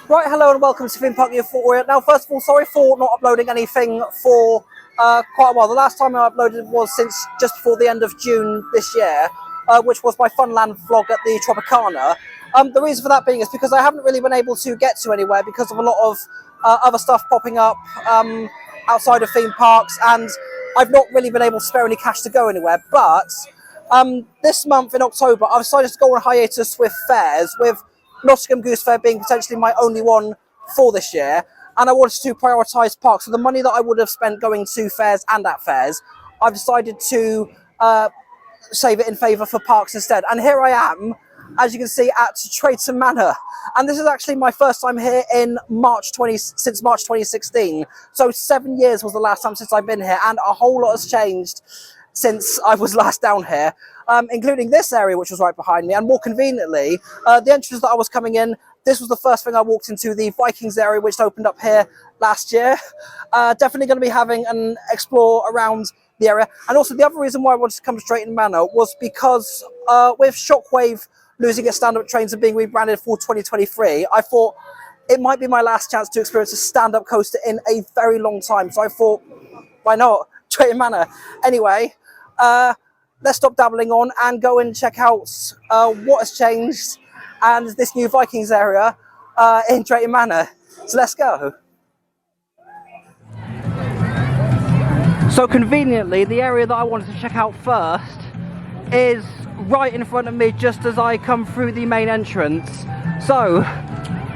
Right, hello and welcome to Theme Park Euphoria. Now, first of all, sorry for not uploading anything for quite a while. The last time I uploaded was since just before the end of June this year, which was my Funland vlog at the Tropicana. The reason for that being is because I haven't really been able to get to anywhere because of a lot of other stuff popping up outside of theme parks, and I've not really been able to spare any cash to go anywhere. But this month in October, I've decided to go on hiatus with fairs, with Nottingham Goose Fair being potentially my only one for this year, and I wanted to prioritise parks. So the money that I would have spent going to fairs and at fairs, I've decided to save it in favour for parks instead. And here I am, as you can see, at Drayton Manor, and this is actually my first time here in since March 2016. So 7 years was the last time since I've been here, and a whole lot has changed since I was last down here, including this area, which was right behind me, and more conveniently, the entrance that I was coming in, this was the first thing I walked into, the Vikings area, which opened up here last year. Definitely going to be having an explore around the area. And also the other reason why I wanted to come to Drayton Manor was because with Shockwave losing its stand-up trains and being rebranded for 2023, I thought it might be my last chance to experience a stand-up coaster in a very long time. So I thought, why not? Drayton Manor. Anyway, let's stop dabbling on and go and check out what has changed and this new Vikings area in Drayton Manor. So let's go. So conveniently, the area that I wanted to check out first is right in front of me, just as I come through the main entrance. So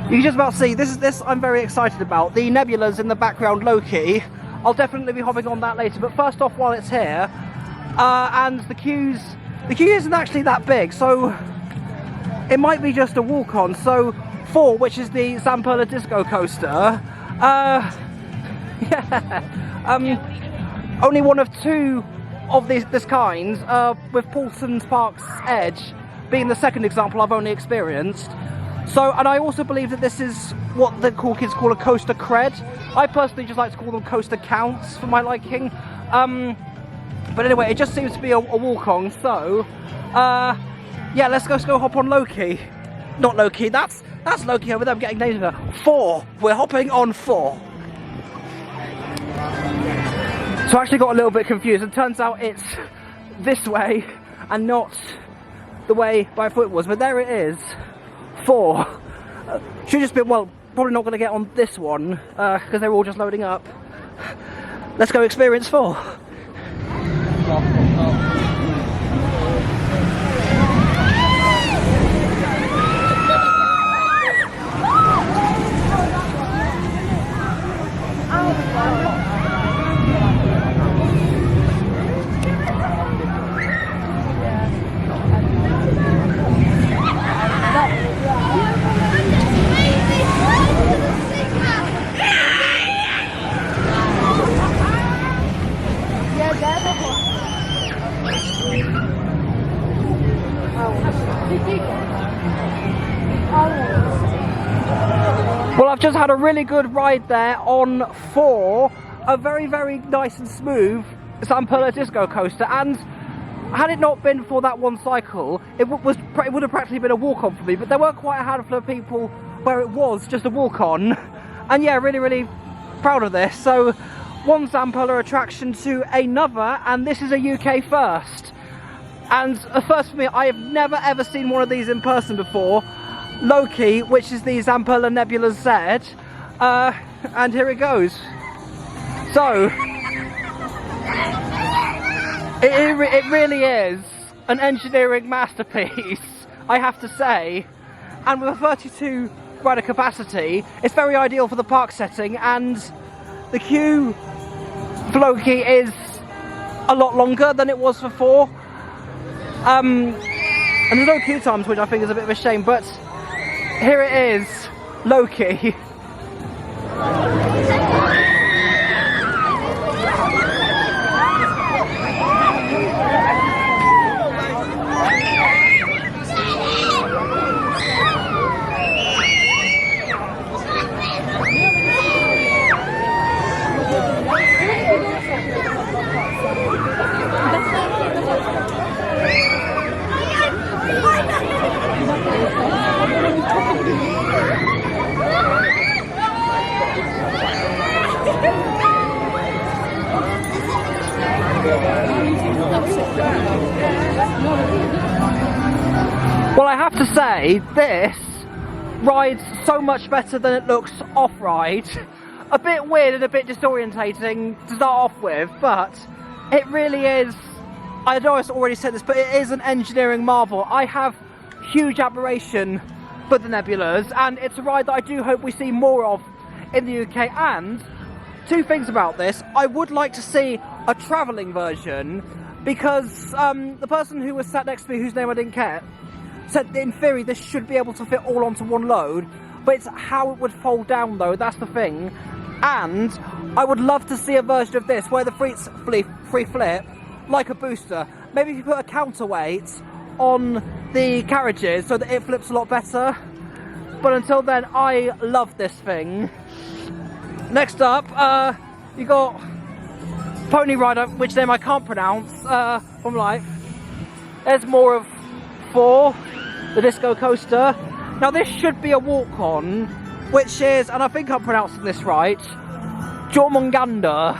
you can just about see this I'm very excited about. The nebulas in the background, low-key. I'll definitely be hopping on that later, but first off, while it's here, and the queue isn't actually that big, so it might be just a walk-on. So 4, which is the Zamperla Disco Coaster, only one of 2 of this kind, with Paulson's Park's Edge being the second example I've only experienced. So, and I also believe that this is what the cool kids call a coaster cred. I personally just like to call them coaster counts for my liking. But anyway, it just seems to be a walk-on, so yeah, let's go hop on Loki. Not Loki, that's Loki over there. I'm getting names there. 4. We're hopping on 4. So I actually got a little bit confused. It turns out it's this way and not the way I thought it was. But there it is. 4. Should just be, well, probably not going to get on this one because they're all just loading up. Let's go experience 4. Well, I've just had a really good ride there on 4, a very, very nice and smooth Zamperla Disco Coaster, and had it not been for that one cycle, it would have practically been a walk-on for me, but there were quite a handful of people where it was just a walk-on, and yeah, really, really proud of this. So, one Zamperla attraction to another, and this is a UK first. And a first for me, I have never ever seen one of these in person before. Loki, which is the Zamperla Nebula Z, and here it goes. So, it really is an engineering masterpiece, I have to say. And with a 32 rider capacity, it's very ideal for the park setting, and the queue for Loki is a lot longer than it was for 4. And there's no queue times, which I think is a bit of a shame, but here it is, Loki. Well, I have to say, this rides so much better than it looks off-ride. A bit weird and a bit disorientating to start off with, but it really is, I know I've already said this, but it is an engineering marvel. I have huge admiration for the Nebulas, and it's a ride that I do hope we see more of in the UK. And two things about this: I would like to see a travelling version, because the person who was sat next to me, whose name I didn't get, said that in theory this should be able to fit all onto one load, but it's how it would fold down though, that's the thing. And I would love to see a version of this where the free flip, like a booster. Maybe if you put a counterweight on the carriages so that it flips a lot better. But until then, I love this thing. Next up, you got Pony Rider, which name I can't pronounce, from Life. There's more of 4, the disco coaster. Now this should be a walk-on, which is, and I think I'm pronouncing this right, Jormungandr,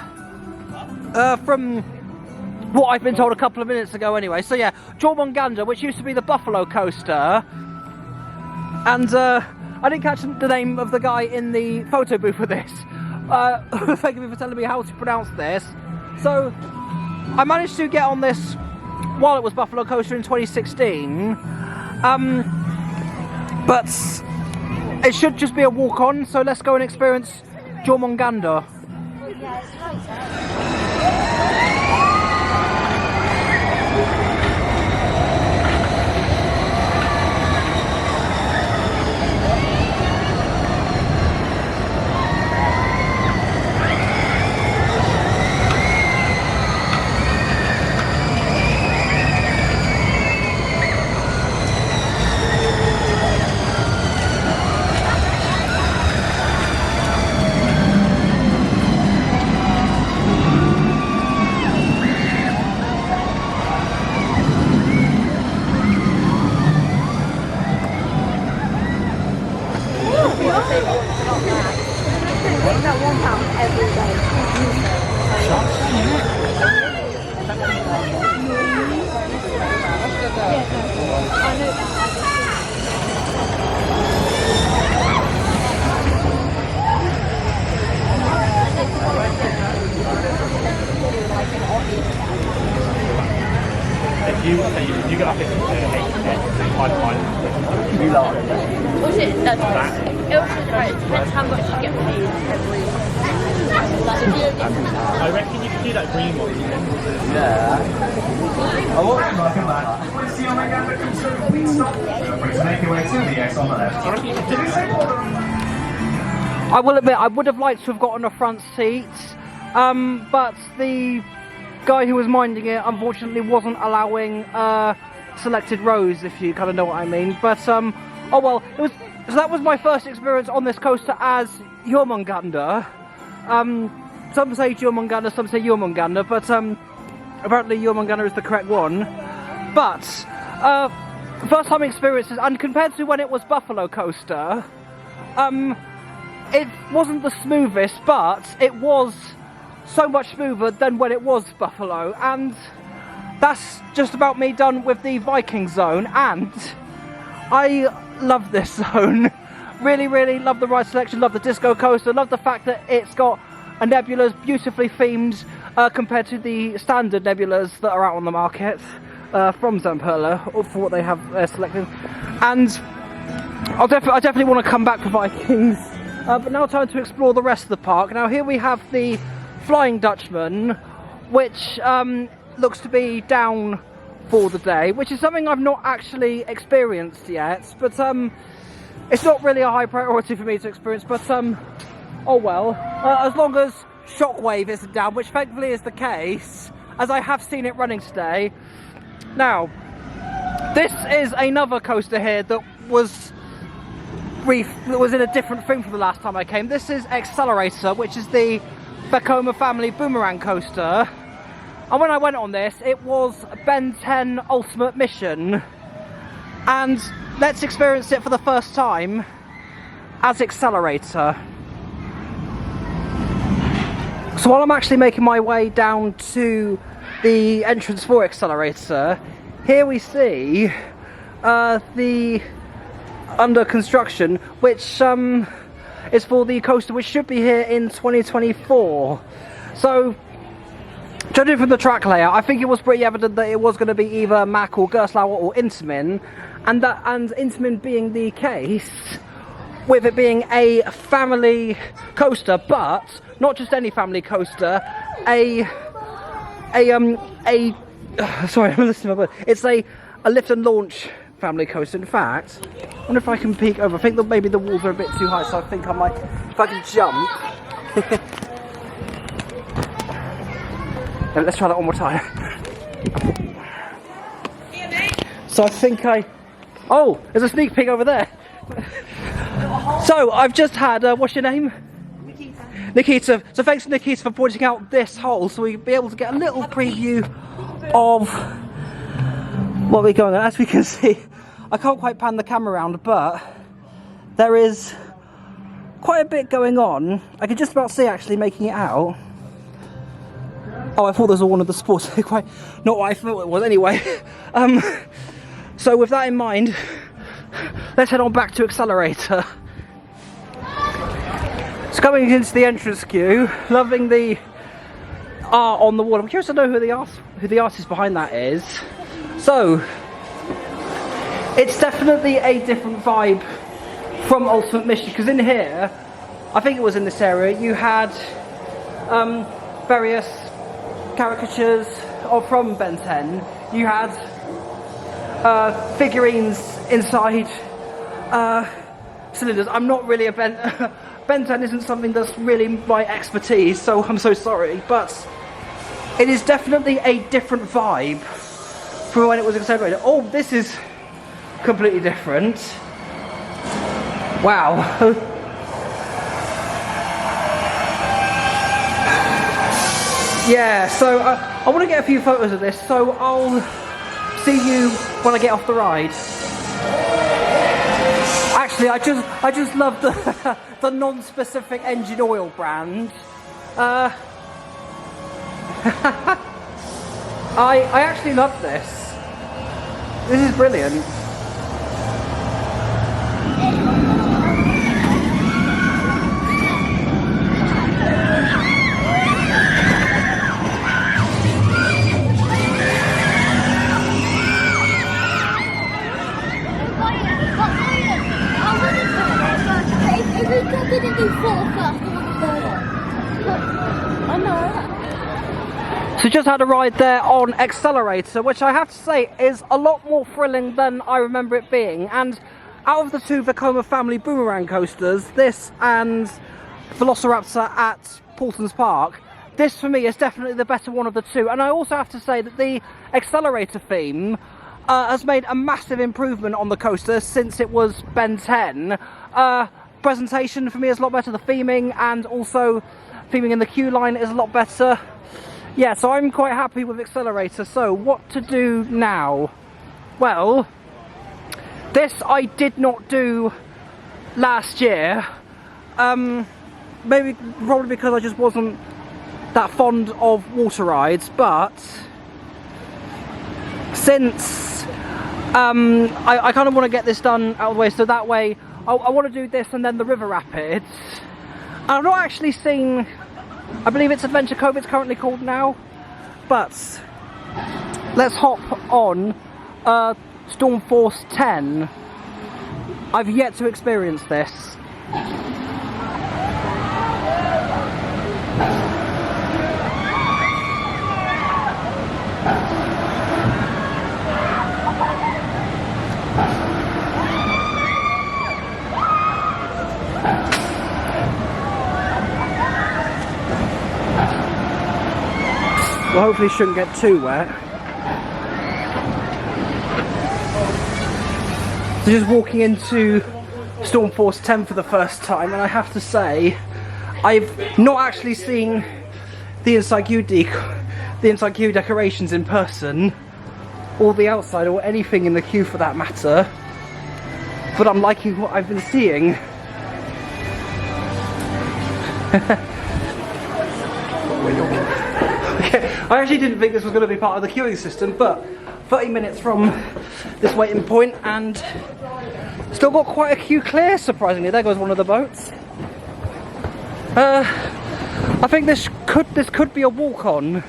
from what I've been told a couple of minutes ago anyway. So yeah, Jormungandr, which used to be the Buffalo coaster. And I didn't catch the name of the guy in the photo booth for this. Thank you for telling me how to pronounce this. So I managed to get on this while it was Buffalo Coaster in 2016. But it should just be a walk-on, so let's go and experience Jormungandr. You got up in 8 you love it. Was it? That's right. It was just right. It depends how much you get paid every. I reckon you could do that green one. Yeah. I want to make your way to the X on the left. I will admit, I would have liked to have gotten a front seat, but the guy who was minding it unfortunately wasn't allowing selected rows, if you kind of know what I mean. But oh well, so that was my first experience on this coaster as Jormungandr. Some say Jormungandr, some say Jormungandr, but apparently Jormungandr is the correct one. But first time experiences, and compared to when it was Buffalo Coaster, it wasn't the smoothest, but it was so much smoother than when it was Buffalo. And that's just about me done with the Vikings zone, and I love this zone. Really, really love the ride selection, love the disco coaster, love the fact that it's got a Nebula's beautifully themed compared to the standard Nebulas that are out on the market from Zamperla, or for what they have selected. And I definitely want to come back for Vikings. But now time to explore the rest of the park. Now here we have the Flying Dutchman, which looks to be down for the day, which is something I've not actually experienced yet, but it's not really a high priority for me to experience, but oh well, as long as Shockwave isn't down, which thankfully is the case, as I have seen it running today. Now, this is another coaster here that was in a different thing from the last time I came. This is Accelerator, which is the Vekoma family boomerang coaster. And when I went on this, it was Ben 10 Ultimate Mission. And let's experience it for the first time as Accelerator. So while I'm actually making my way down to the entrance for Accelerator, here we see the under construction, which is for the coaster, which should be here in 2024. So, judging from the track layout, I think it was pretty evident that it was going to be either Mack or Gerstlauer or Intamin, and Intamin being the case, with it being a family coaster, but not just any family coaster, sorry, I'm listening to my word. It's a lift and launch family coaster. In fact, I wonder if I can peek over. I think that maybe the walls are a bit too high, so I think I might, if I can jump. Let's try that one more time. So I think oh, there's a sneak peek over there. So I've just had, what's your name? Nikita. So thanks to Nikita for pointing out this hole, so we'll be able to get a little preview of what we're going on. As we can see, I can't quite pan the camera around, but there is quite a bit going on. I can just about see actually making it out. Oh, I thought this was one of the sports. Quite not what I thought it was anyway. So with that in mind, let's head on back to Accelerator. So coming into the entrance queue, loving the art on the wall. I'm curious to know who the artist behind that is. So it's definitely a different vibe from Ultimate Mission, because in here, I think it was in this area, you had various caricatures from Ben 10. You had figurines inside cylinders. I'm not really a Ben 10 isn't something that's really my expertise, so I'm so sorry, but it is definitely a different vibe from when it was Accelerated. Oh, this is completely different. Wow. Yeah, so I want to get a few photos of this, so I'll see you when I get off the ride. Actually, I just love the non-specific engine oil brand. I actually love this. This is brilliant. So just had a ride there on Accelerator, which I have to say is a lot more thrilling than I remember it being. And out of the two Vekoma family boomerang coasters, this and Velociraptor at Paulson's Park, this for me is definitely the better one of the two. And I also have to say that the Accelerator theme has made a massive improvement on the coaster since it was Ben 10. Presentation for me is a lot better, the theming, and also theming in the queue line is a lot better. Yeah, so I'm quite happy with Accelerator. So what to do now? Well, this I did not do last year. Probably because I just wasn't that fond of water rides, but since I kind of want to get this done out of the way, so that way I want to do this and then the River Rapids. And I've not actually seen, I believe it's Adventure Cove it's currently called now, but let's hop on Storm Force 10. I've yet to experience this. Well, hopefully shouldn't get too wet. So just walking into Storm Force 10 for the first time, and I have to say, I've not actually seen the inside queue decorations in person, or the outside, or anything in the queue for that matter. But I'm liking what I've been seeing. I actually didn't think this was going to be part of the queuing system, but 30 minutes from this waiting point and still got quite a queue clear, surprisingly. There goes one of the boats. I think this could be a walk-on.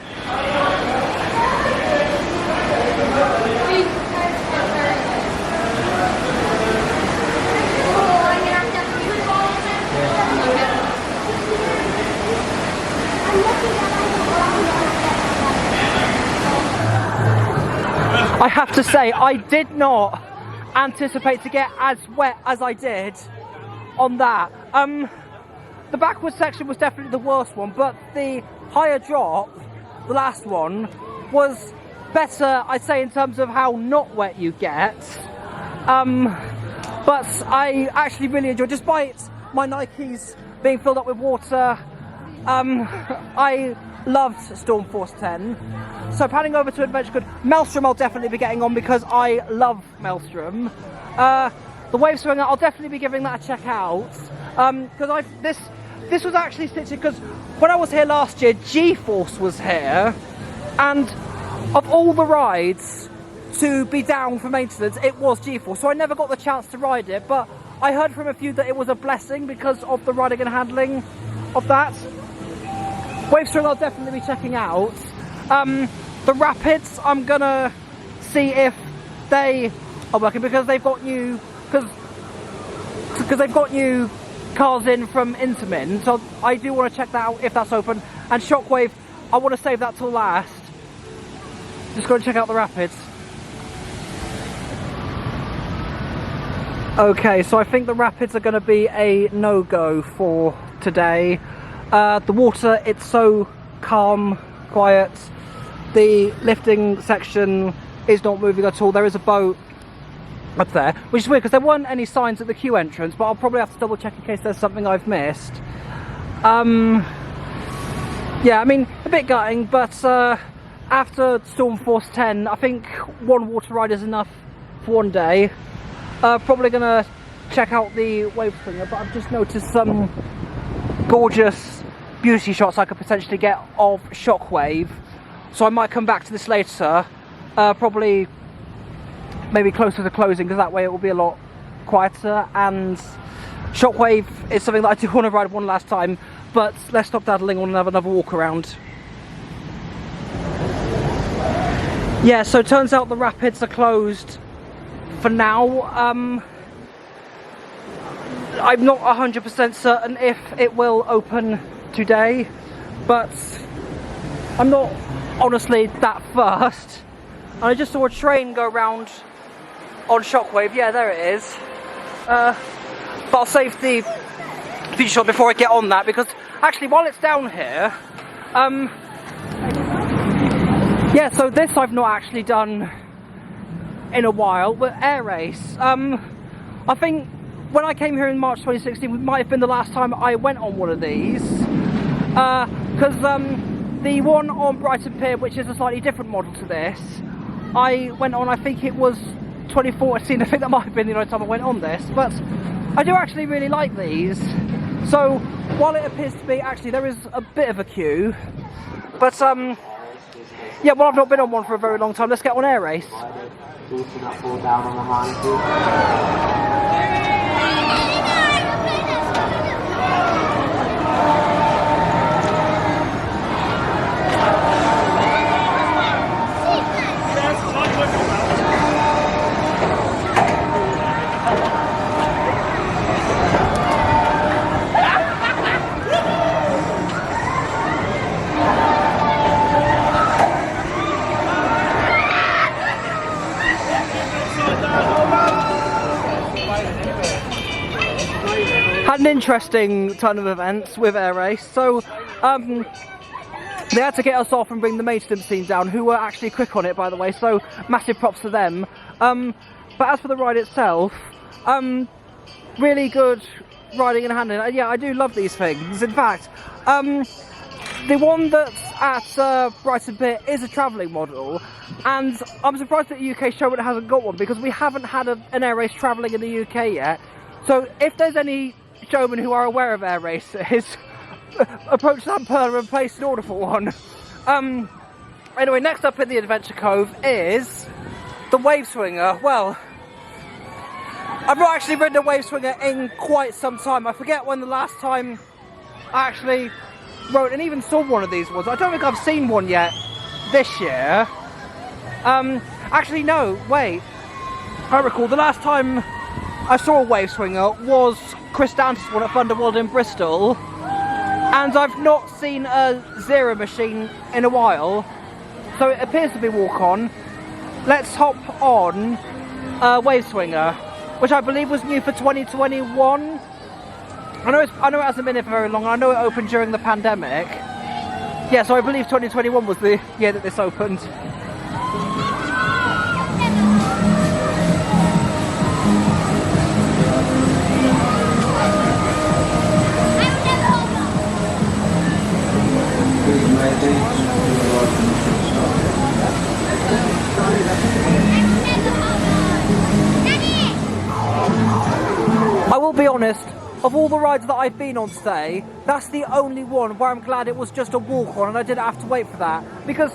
I have to say, I did not anticipate to get as wet as I did on that. The backward section was definitely the worst one, but the higher drop, the last one, was better, I'd say, in terms of how not wet you get. But I actually really enjoyed, despite my Nikes being filled up with water, I loved Stormforce 10. So panning over to Adventure Good, Maelstrom I'll definitely be getting on because I love Maelstrom. The Wave Swinger, I'll definitely be giving that a check out. Because this was actually stitched because when I was here last year, G-Force was here, and of all the rides to be down for maintenance, it was G-Force. So I never got the chance to ride it, but I heard from a few that it was a blessing because of the riding and handling of that. Wave Swinger I'll definitely be checking out. The Rapids, I'm gonna see if they are working because they've got new because they've got new cars in from Intamin, so I do want to check that out if that's open. And Shockwave, I want to save that till last. Just going to check out the Rapids. Okay, so I think the Rapids are going to be a no-go for today. The water, it's so calm, quiet. The lifting section is not moving at all. There is a boat up there, which is weird because there weren't any signs at the queue entrance, but I'll probably have to double check in case there's something I've missed. Yeah, I mean, a bit gutting, but after Stormforce 10, I think one water ride is enough for one day. Probably gonna check out the Wave Swinger, but I've just noticed some gorgeous beauty shots I could potentially get of Shockwave, so I might come back to this later, probably maybe closer to closing, because that way it will be a lot quieter. And Shockwave is something that I do want to ride one last time, but let's stop daddling and have another walk around. Yeah, so it turns out the Rapids are closed for now. I'm not 100% certain if it will open today, but I'm not honestly that fussed. And I just saw a train go around on Shockwave. Yeah, there it is. But I'll save the feature shot before I get on that, because actually while it's down here, yeah, so this I've not actually done in a while, but Air Race. I think when I came here in March 2016, it might have been the last time I went on one of these, because the one on Brighton Pier, which is a slightly different model to this, I went on, I think it was 2014, I think that might have been the only time I went on this, but I do actually really like these. So while it appears to be, actually there is a bit of a queue, but yeah, well I've not been on one for a very long time, let's get on Air Race. Had an interesting turn of events with Air Race. So they had to get us off and bring the maintenance team down, who were actually quick on it, by the way, so massive props to them. But as for the ride itself, really good riding and handling. Yeah, I do love these things. In fact, the one that's at Brighton Pier is a travelling model, and I'm surprised that the UK showman hasn't got one, because we haven't had an Air Race travelling in the UK yet. So if there's any showmen who are aware of Air Races, approach Sam Perler and place an order for one. Anyway, next up in the Adventure Cove is the Wave Swinger. Well, I've not actually ridden a Wave Swinger in quite some time. I forget when the last time I actually rode and even saw one of these was. I don't think I've seen one yet this year. Actually no, wait. I recall the last time I saw a Wave Swinger was Chris Dance's one at Thunderworld in Bristol. And I've not seen a Zero machine in a while. So it appears to be walk on. Let's hop on Wave Swinger, which I believe was new for 2021. I know it hasn't been here for very long. I know it opened during the pandemic. Yeah, so I believe 2021 was the year that this opened. I will be honest, of all the rides that I've been on today, that's the only one where I'm glad it was just a walk-on and I didn't have to wait for that. Because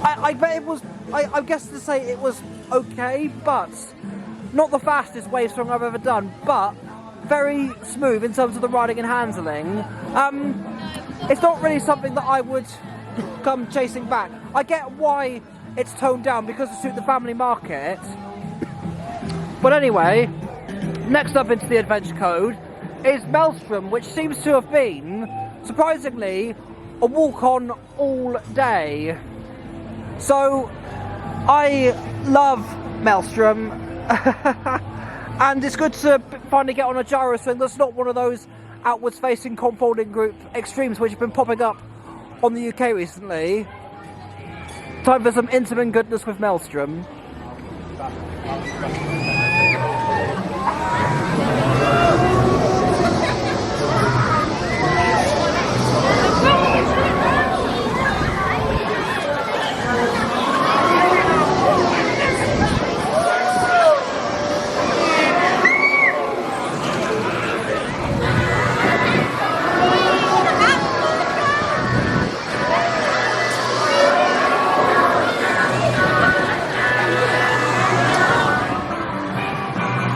I bet it was, I guess to say it was okay, but not the fastest wave swing I've ever done, but very smooth in terms of the riding and handling. It's not really something that I would come chasing back. I get why it's toned down because to suit the family market. But anyway, next up into the Adventure Code is Maelstrom, which seems to have been, surprisingly, a walk-on all day. So, I love Maelstrom, and it's good to finally get on a gyro swing that's not one of those outwards facing compounding group extremes which have been popping up on the UK recently. Time for some Intamin goodness with Maelstrom.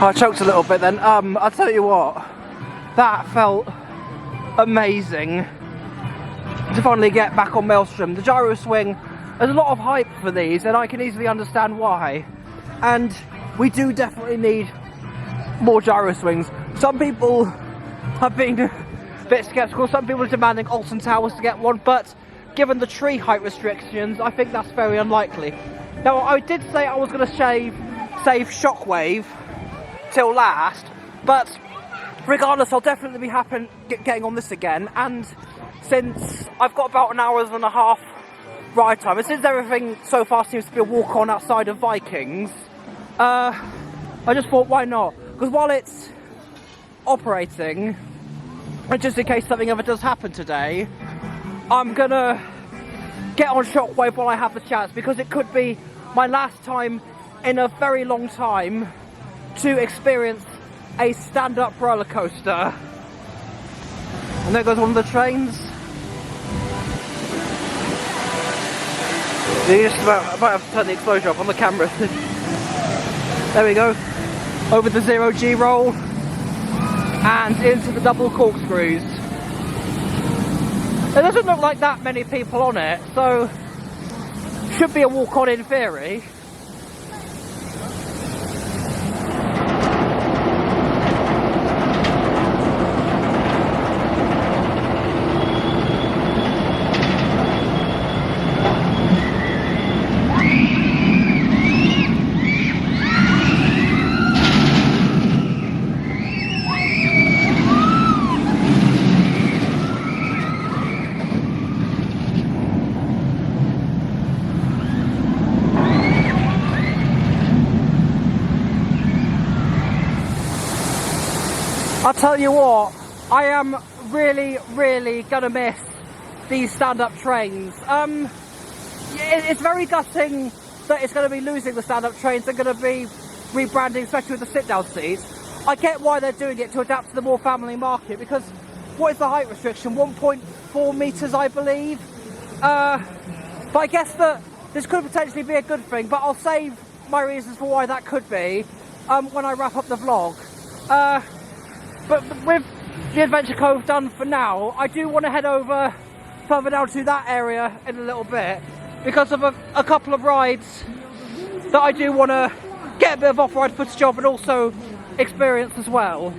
I choked a little bit then. I'll tell you what, that felt amazing to finally get back on Maelstrom. The gyro swing, there's a lot of hype for these and I can easily understand why. And we do definitely need more gyro swings. Some people have been a bit sceptical, some people are demanding Alton Towers to get one, but given the tree height restrictions, I think that's very unlikely. Now, I did say I was going to save Shockwave till last, but regardless, I'll definitely be happy getting on this again. And since I've got about an hour and a half ride time, and since everything so far seems to be a walk on outside of Vikings, I just thought, why not? Because while it's operating, and just in case something ever does happen today, I'm gonna get on Shockwave while I have the chance, because it could be my last time in a very long time to experience a stand-up roller coaster. And there goes one of the trains. You just about have to turn the exposure up on the camera. There we go. Over the 0G roll and into the double corkscrews. There doesn't look like that many people on it, so should be a walk-on in theory. I'll tell you what, I am really gonna miss these stand-up trains. It's very gutting that it's gonna be losing the stand-up trains. They're gonna be rebranding, especially with the sit-down seats. I get why they're doing it, to adapt to the more family market, because what is the height restriction? 1.4 meters, I believe. But I guess that this could potentially be a good thing, but I'll save my reasons for why that could be when I wrap up the vlog. But with the Adventure Cove done for now, I do want to head over further down to that area in a little bit because of a couple of rides that I do want to get a bit of off-road footage of and also experience as well.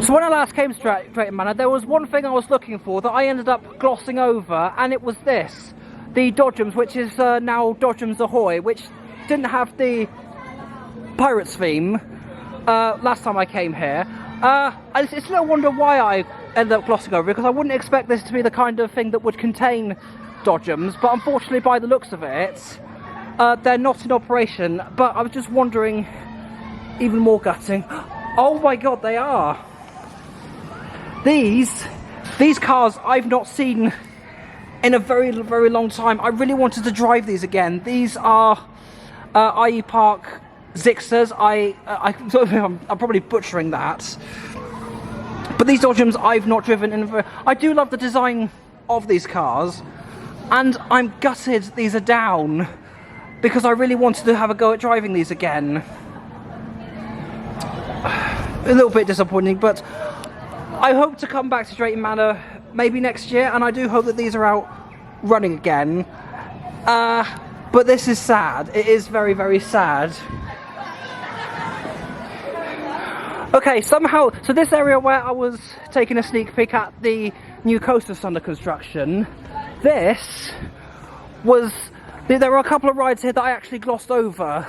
So when I last came to Drayton Manor, there was one thing I was looking for that I ended up glossing over, and it was this. The Dodgems, which is now Dodgems Ahoy, which didn't have the Pirates theme last time I came here. It's no wonder why I ended up glossing over it, because I wouldn't expect this to be the kind of thing that would contain Dodgems, but unfortunately by the looks of it, they're not in operation. But I was just wondering, even more gutting, oh my god, they are! These cars I've not seen in a very, very long time. I really wanted to drive these again. These are IE Park Zixers. I'm probably butchering that. But these Dodgems I've not driven in a very... I do love the design of these cars. And I'm gutted these are down, because I really wanted to have a go at driving these again. A little bit disappointing, but I hope to come back to Drayton Manor maybe next year, and I do hope that these are out running again. But this is sad. It is very, very sad. Okay, somehow, so this area where I was taking a sneak peek at the new coasters under construction, this was, there were a couple of rides here that I actually glossed over.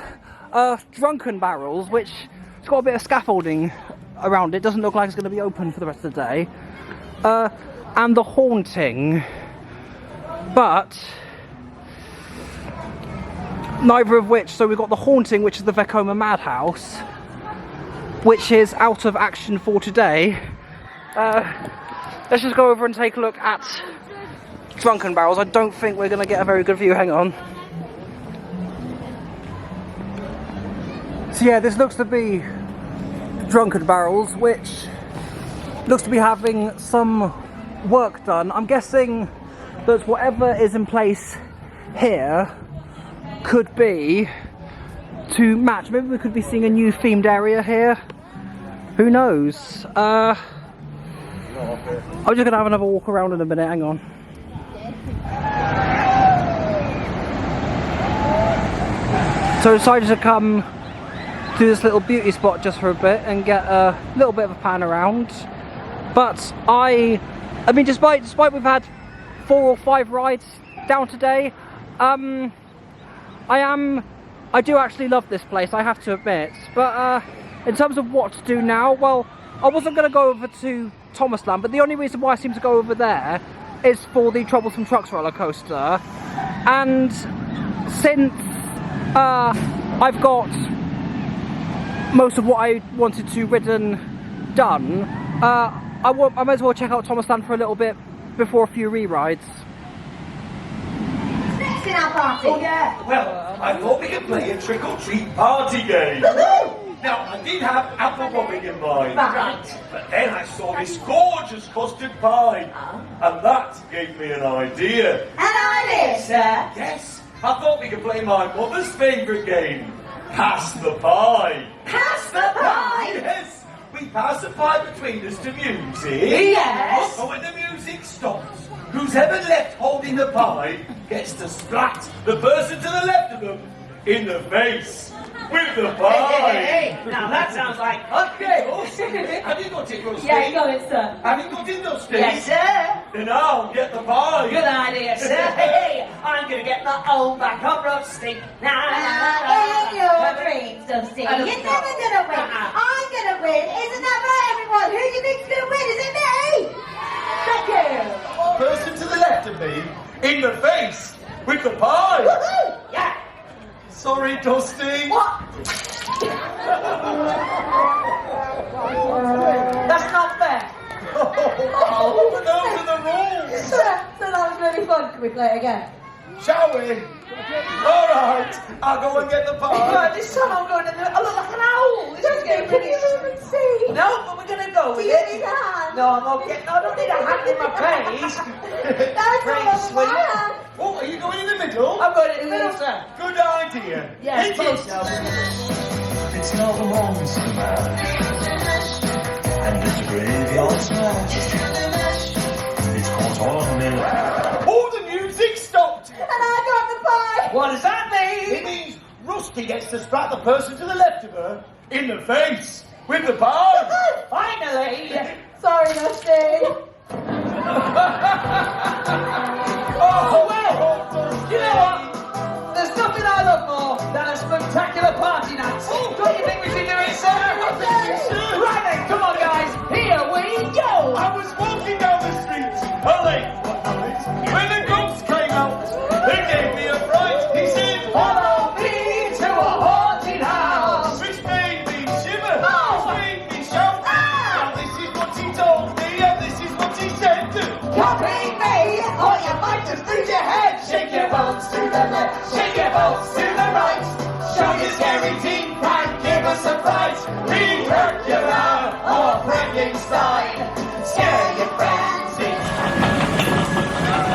Drunken Barrels, which it's got a bit of scaffolding around it, doesn't look like it's going to be open for the rest of the day. And the Haunting, but neither of which, so we've got the Haunting, which is the Vekoma Madhouse, which is out of action for today. Let's just go over and take a look at Drunken Barrels. I don't think we're going to get a very good view, hang on. So yeah, this looks to be Drunken Barrels, which looks to be having some work done. I'm guessing that whatever is in place here could be to match. Maybe we could be seeing a new themed area here. Who knows? I'm just going to have another walk around in a minute, hang on. So I decided to come to this little beauty spot just for a bit and get a little bit of a pan around. But I mean, despite we've had 4 or 5 rides down today, I do actually love this place, I have to admit. But in terms of what to do now, well, I wasn't going to go over to Thomasland, but the only reason why I seem to go over there is for the Troublesome Trucks roller coaster. And since I've got most of what I wanted to ridden done, I might as well check out Thomasland for a little bit before a few re-rides. Next in our party. Oh yeah, well, I thought we could play a trick-or-treat party game. Now, I did have apple bobbing in mind. Right. But then I saw this gorgeous custard pie. And that gave me an idea. An idea, sir? Yes, I thought we could play my mother's favourite game. Pass the pie. Pass the pie? Yes, we pass the pie between us to music. Yes. But when the music stops, who's ever left holding the pie gets to splat the person to the left of them in the face with the pie. Hey, now that sounds like fun. Okay, have you got it, Rusty? Yeah, got it, sir. Have you got it, Dusty? Yes, sir. Then I'll get the pie. Good idea, sir. Hey, I'm gonna get the old back of Rusty. Now, in your dreams, Dusty. You're never gonna win. I'm gonna win. Isn't that right, everyone? Who do you think's gonna win? Is it me? Thank you. Person to the left of me in the face with the pie. Woohoo! Yeah. Sorry, Dusty. What? That's not fair. Oh, but those are the rules. So that was really fun. Can we play it again? Shall we? All right, I'll go and get the pie. This time I'm going to I look like an owl. This is getting pretty. No, but we're gonna go with Do you it. need a hand? No, I'm okay. No, I don't need a hand in my face. That's Praise all sweet. my hand. Oh, are you going in the middle? I'm going in the middle, sir. Good idea. Yeah, It close is. It's not a monster mash, and it's a graveyard smash. It's caught on me. Oh, the music stopped. And I got the pie. What does that mean? It means Rusty gets to sprat the person to the left of her in the face with the pie. Finally. Sorry, Rusty. Oh, well, you know what? There's nothing I love more than a spectacular party night. Don't you think we should do it, sir? Right then, come on, guys. Here we go. I was walking down the street, a late one night, when a ghost came out. He gave me a fright. He said, follow me to a haunted house. Which made me shiver, which made me shout. Now this is what he told me, and this is what he said. Copy me, or you might just lose your head. Shake your bones to the left, shake your bones to the right. Show your scary teeth and give us a fright. Be Dracula or Frankenstein. Scare your friends.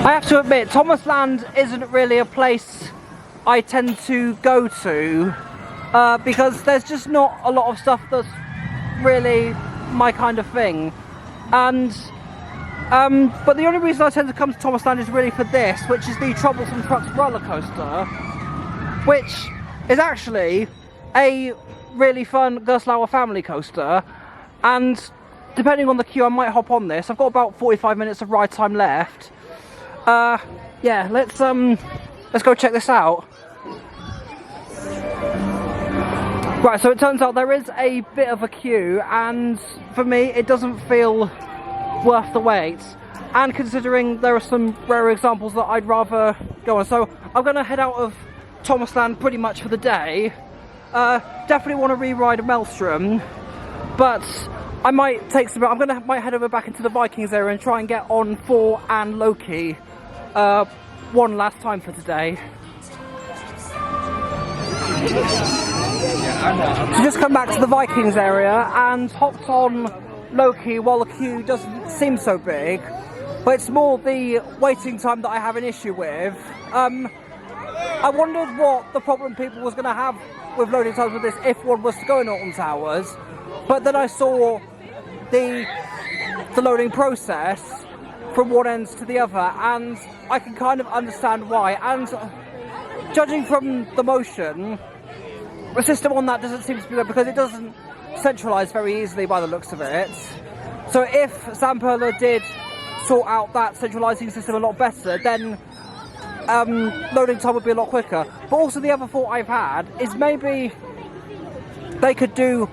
I have to admit, Thomasland isn't really a place I tend to go to because there's just not a lot of stuff that's really my kind of thing. And but the only reason I tend to come to Thomasland is really for this, which is the Troublesome Trucks roller coaster, which is actually a really fun Gerstlauer family coaster. And depending on the queue, I might hop on this. I've got about 45 minutes of ride time left. Yeah, let's go check this out. Right, so it turns out there is a bit of a queue, and for me it doesn't feel worth the wait, and considering there are some rare examples that I'd rather go on, so I'm going to head out of Thomasland pretty much for the day. Definitely want to re-ride Maelstrom, but I might take some. might head over back into the Vikings area and try and get on Thor and Loki one last time for today. So just come back to the Vikings area and hopped on Loki while the queue doesn't seem so big, but it's more the waiting time that I have an issue with. I wondered what the problem people was going to have with loading times with this if one was to go in Alton Towers, but then I saw the loading process from one end to the other, and I can kind of understand why. And judging from the motion, the system on that doesn't seem to be good because it doesn't centralise very easily by the looks of it. So if Zamperla did sort out that centralising system a lot better, then loading time would be a lot quicker. But also the other thought I've had is maybe they could do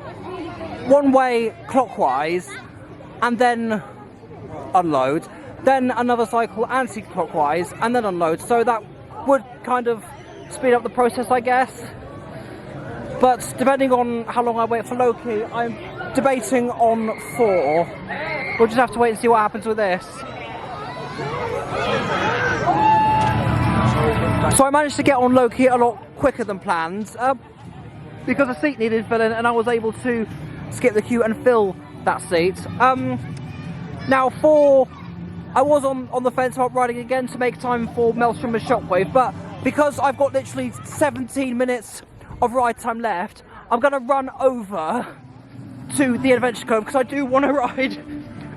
one way clockwise and then unload, then another cycle anti-clockwise and then unload, so that would kind of speed up the process, I guess. But depending on how long I wait for Loki, I'm debating on 4. We'll just have to wait and see what happens with this. So I managed to get on Loki a lot quicker than planned because a seat needed filling, and I was able to skip the queue and fill that seat. Now I was on the fence about riding again to make time for Maelstrom and Shockwave, but because I've got literally 17 minutes of ride time left, I'm going to run over to the Adventure Cove because I do want to ride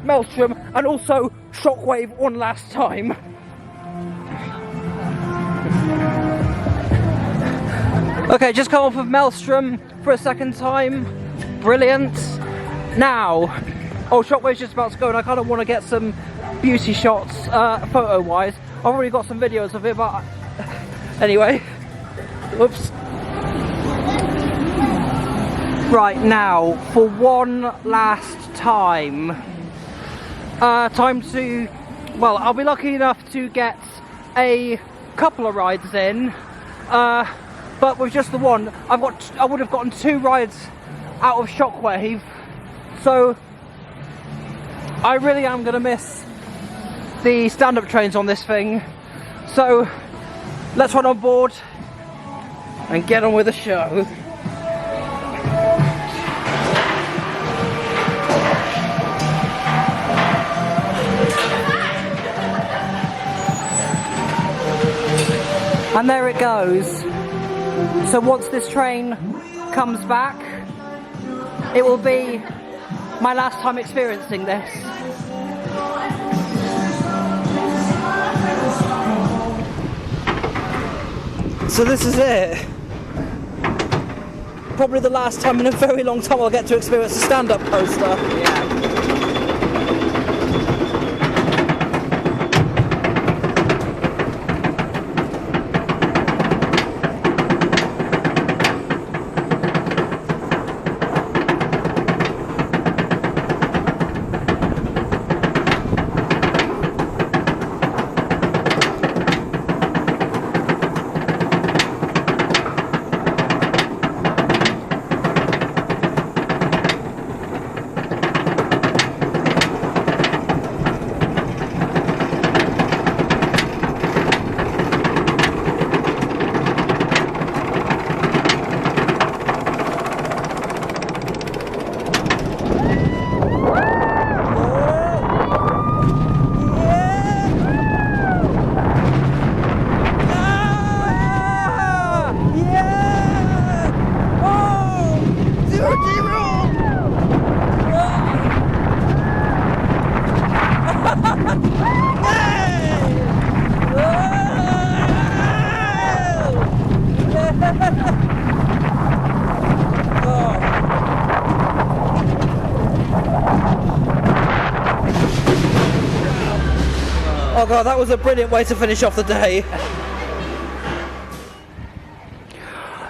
Maelstrom and also Shockwave one last time. Okay, just come off of Maelstrom for a second time. Brilliant. Now, Shockwave's just about to go, and I kind of want to get some beauty shots photo-wise. I've already got some videos of it, but anyway. Whoops. Right, now, for one last time. Time to, well, I'll be lucky enough to get a couple of rides in. But with just the one, I would have gotten 2 rides out of Shockwave. So I really am going to miss the stand-up trains on this thing. So let's run on board and get on with the show. And there it goes. So once this train comes back, it will be my last time experiencing this. So this is it. Probably the last time in a very long time I'll get to experience a stand-up coaster. Yeah. Oh god, that was a brilliant way to finish off the day.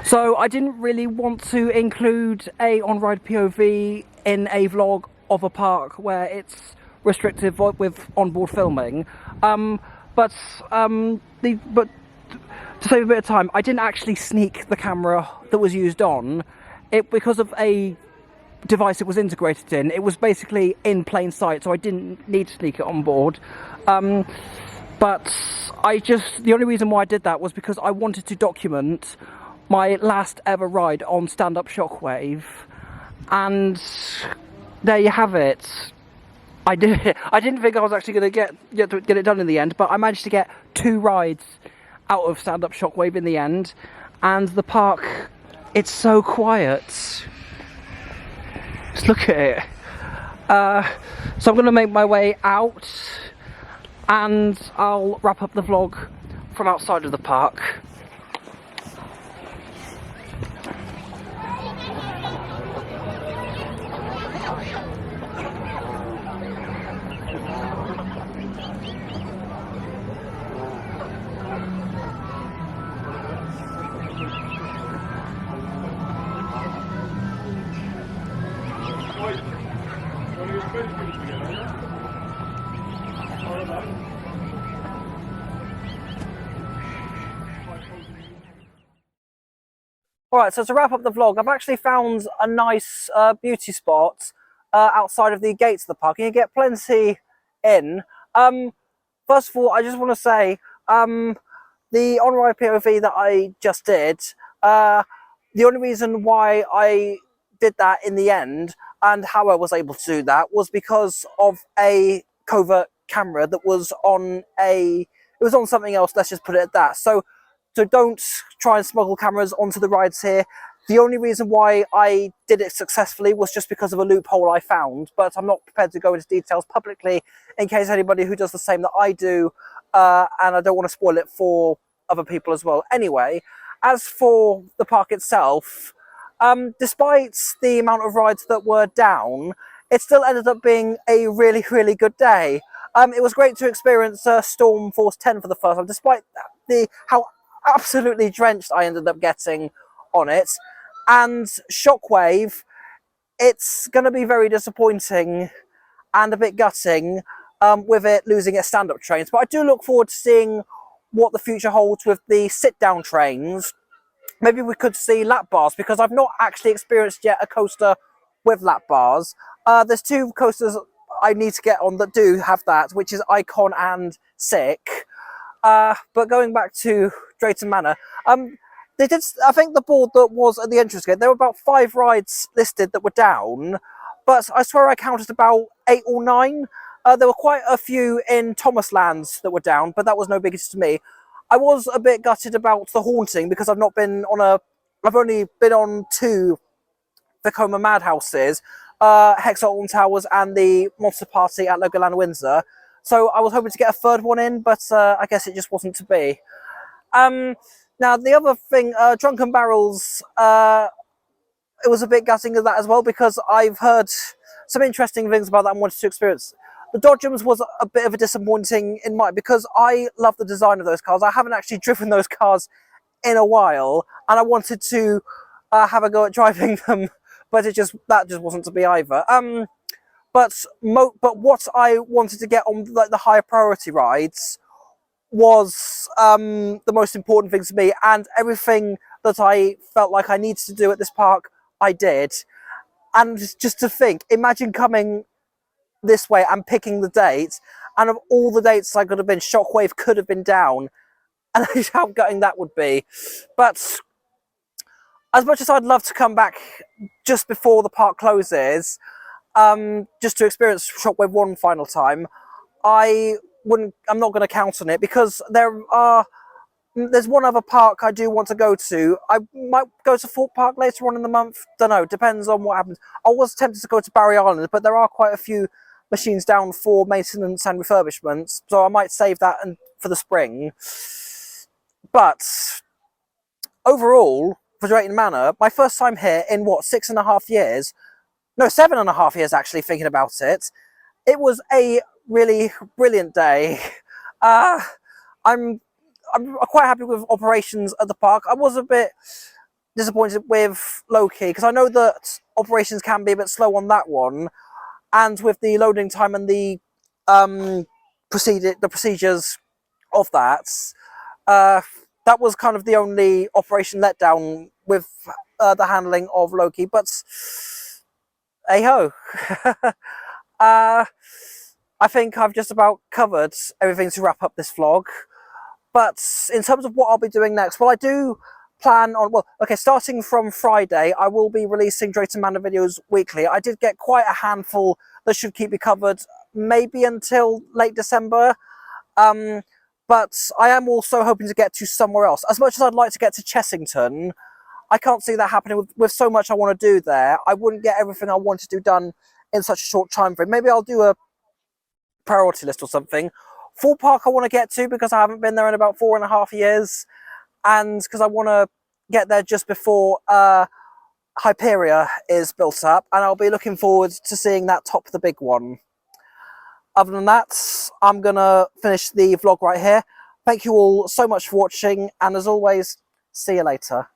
So I didn't really want to include a on-ride POV in a vlog of a park where it's restrictive with onboard filming. But to save a bit of time, I didn't actually sneak the camera that was used on it because of a device it was integrated in. It was basically in plain sight, so I didn't need to sneak it on board. But the only reason why I did that was because I wanted to document my last ever ride on stand-up Shockwave, and there you have it. I did it. I didn't think I was actually going to get it done in the end, but I managed to get 2 rides out of stand-up Shockwave in the end, and the park, it's so quiet. Just look at it. So I'm going to make my way out, and I'll wrap up the vlog from outside of the park. Alright, so to wrap up the vlog, I've actually found a nice beauty spot outside of the gates of the park, and you get plenty in. First of all, I just want to say, the on-ride POV that I just did, the only reason why I did that in the end, and how I was able to do that, was because of a covert camera that was on it was on something else, let's just put it at that. So don't try and smuggle cameras onto the rides here. The only reason why I did it successfully was just because of a loophole I found, but I'm not prepared to go into details publicly in case anybody who does the same that I do, and I don't want to spoil it for other people as well. Anyway, as for the park itself, despite the amount of rides that were down, it still ended up being a really, really good day. It was great to experience Storm Force 10 for the first time, despite how absolutely drenched I ended up getting on it. And Shockwave, it's going to be very disappointing and a bit gutting with it losing its stand-up trains. But I do look forward to seeing what the future holds with the sit-down trains. Maybe we could see lap bars, because I've not actually experienced yet a coaster with lap bars. There's 2 coasters I need to get on that do have that, which is Icon and Sick. But going back to Drayton Manor, they did. I think the board that was at the entrance gate, there were about 5 rides listed that were down, but I swear I counted about 8 or 9. There were quite a few in Thomas Lands that were down, but that was no biggie to me. I was a bit gutted about the haunting because I've only been on 2 Vekoma Madhouses, Hex Alton Towers and the Monster Party at Legoland Windsor. So I was hoping to get a 3rd one in, but I guess it just wasn't to be. Now the other thing, Drunken Barrels, it was a bit gutting of that as well because I've heard some interesting things about that and wanted to experience. The Dodgems was a bit of a disappointing in my, because I love the design of those cars. I haven't actually driven those cars in a while, and I wanted to have a go at driving them, but that just wasn't to be either. But what I wanted to get on the higher priority rides was the most important thing to me, and everything that I felt like I needed to do at this park, I did. And just to think, imagine coming this way and picking the date, and of all the dates I could have been, Shockwave could have been down, and how gutting that would be. But as much as I'd love to come back just before the park closes, just to experience Shockwave one final time, I'm not going to count on it, because there's one other park I do want to go to. I might go to Fort Park later on in the month. Don't know, depends on what happens. I was tempted to go to Barry Island, but there are quite a few machines down for maintenance and refurbishments, so I might save that for the spring. But overall, for Drayton Manor, my first time here in what, 6.5 years? No, 7.5 years actually, thinking about it. It was a really brilliant day. I'm quite happy with operations at the park. I was a bit disappointed with low-key, because I know that operations can be a bit slow on that one, and with the loading time and the procedures of that, that was kind of the only operation letdown with the handling of low-key. But hey-ho. I think I've just about covered everything to wrap up this vlog. But in terms of what I'll be doing next, well, I do plan on, starting from Friday, I will be releasing Drayton Manor videos weekly. I did get quite a handful that should keep me covered, maybe until late December. But I am also hoping to get to somewhere else. As much as I'd like to get to Chessington, I can't see that happening with so much I want to do there. I wouldn't get everything I want to do done in such a short time frame. Maybe I'll do a priority list or something. Fort Park I want to get to because I haven't been there in about 4.5 years, and because I want to get there just before Hyperia is built up, and I'll be looking forward to seeing that top the big one. Other than that, I'm going to finish the vlog right here. Thank you all so much for watching, and as always, see you later.